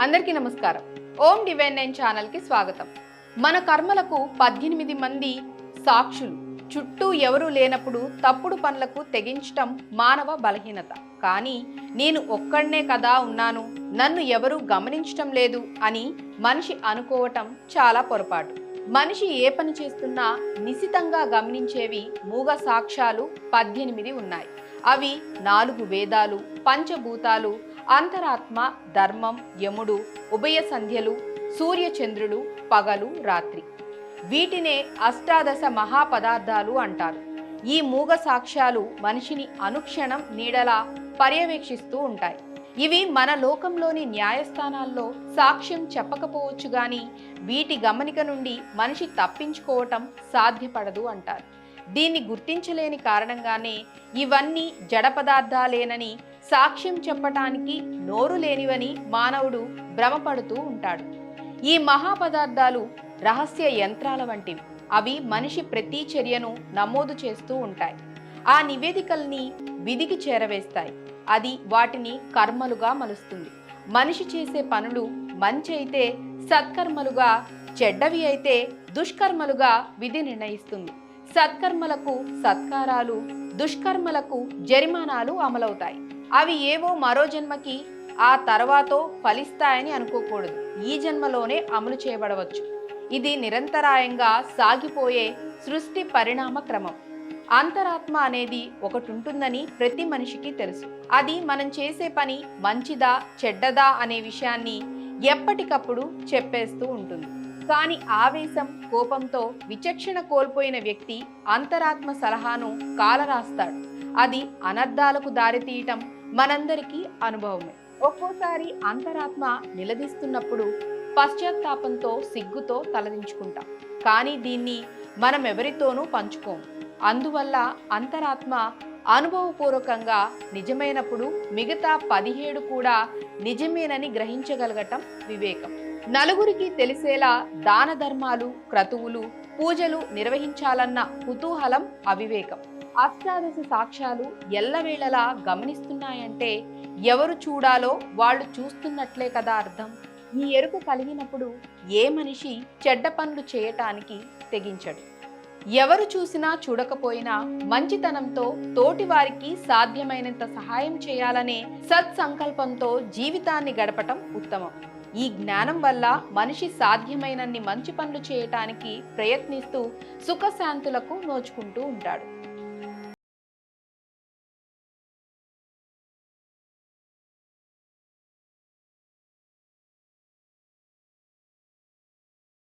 అందరికీ నమస్కారం. ఓం డివైన్ 9 ఛానల్కి స్వాగతం. మన కర్మలకు 18 మంది సాక్షులు. చుట్టూ ఎవరూ లేనప్పుడు తప్పుడు పనులకు తెగించటం మానవ బలహీనత. కానీ నేను ఒక్కడనే కదా ఉన్నాను, నన్ను ఎవరూ గమనించటం లేదు అని మనిషి అనుకోవటం చాలా పొరపాటు. మనిషి ఏ పని చేస్తున్నా నిశితంగా గమనించేవి మూగ సాక్ష్యాలు 18 ఉన్నాయి. అవి 4 వేదాలు, పంచభూతాలు, అంతరాత్మ, ధర్మం, యముడు, ఉభయ సంధ్యలు, సూర్యచంద్రుడు, పగలు, రాత్రి. వీటినే అష్టాదశ మహాపదార్థాలు అంటారు. ఈ మూగ సాక్ష్యాలు మనిషిని అనుక్షణం నీడలా పర్యవేక్షిస్తూ ఉంటాయి. ఇవి మన లోకంలోని న్యాయస్థానాల్లో సాక్ష్యం చెప్పకపోవచ్చు గాని వీటి గమనిక నుండి మనిషి తప్పించుకోవటం సాధ్యపడదు అంటారు. దీన్ని గుర్తించలేని కారణంగానే ఇవన్నీ జడ పదార్థాలేనని, సాక్ష్యం చెప్పటానికి నోరు లేనివని మానవుడు భ్రమపడుతూ ఉంటాడు. ఈ మహాపదార్థాలు రహస్య యంత్రాల వంటివి. అవి మనిషి ప్రతి చర్యను నమోదు చేస్తూ ఉంటాయి. ఆ నివేదికల్ని విధికి చేరవేస్తాయి. అది వాటిని కర్మలుగా మలుస్తుంది. మనిషి చేసే పనులు మంచి అయితే సత్కర్మలుగా, చెడ్డవి అయితే దుష్కర్మలుగా విధి నిర్ణయిస్తుంది. సత్కర్మలకు సత్కారాలు, దుష్కర్మలకు జరిమానాలు అమలవుతాయి. అవి ఏవో మరో జన్మకి ఆ తర్వాతో ఫలిస్తాయని అనుకోకూడదు. ఈ జన్మలోనే అమలు చేయబడవచ్చు. ఇది నిరంతరాయంగా సాగిపోయే సృష్టి పరిణామ క్రమం. అంతరాత్మ అనేది ఒకటి ఉంటుందని ప్రతి మనిషికి తెలుసు. అది మనం చేసే పని మంచిదా చెడ్డదా అనే విషయాన్ని ఎప్పటికప్పుడు చెప్పేస్తూ ఉంటుంది. కానీ ఆవేశం, కోపంతో విచక్షణ కోల్పోయిన వ్యక్తి అంతరాత్మ సలహాను కాలరాస్తాడు. అది అనర్థాలకు దారితీయటం మనందరికీ అనుభవమే. ఒక్కోసారి అంతరాత్మ నిలదీస్తున్నప్పుడు పశ్చాత్తాపంతో, సిగ్గుతో తలదించుకుంటాం. కానీ దీన్ని మనం ఎవరితోనూ పంచుకోము. అందువల్ల అంతరాత్మ అనుభవపూర్వకంగా నిజమైనప్పుడు మిగతా 17 కూడా నిజమేనని గ్రహించగలగటం వివేకం. నలుగురికి తెలిసేలా దాన ధర్మాలు, క్రతువులు, పూజలు నిర్వహించాలన్న కుతూహలం అవివేకం. అష్టాదశ సాక్ష్యాలు ఎల్లవేళలా గమనిస్తున్నాయంటే ఎవరు చూడాలో వాళ్ళు చూస్తున్నట్లే కదా అర్థం. ఈ ఎరుక కలిగినప్పుడు ఏ మనిషి చెడ్డ పనులు చేయటానికి తెగించడు. ఎవరు చూసినా చూడకపోయినా మంచితనంతో తోటి వారికి సాధ్యమైనంత సహాయం చేయాలనే సత్సంకల్పంతో జీవితాన్ని గడపటం ఉత్తమం. ఈ జ్ఞానం వల్ల మనిషి సాధ్యమైనన్ని మంచి పనులు చేయటానికి ప్రయత్నిస్తూ సుఖశాంతులకు నోచుకుంటూ ఉంటాడు.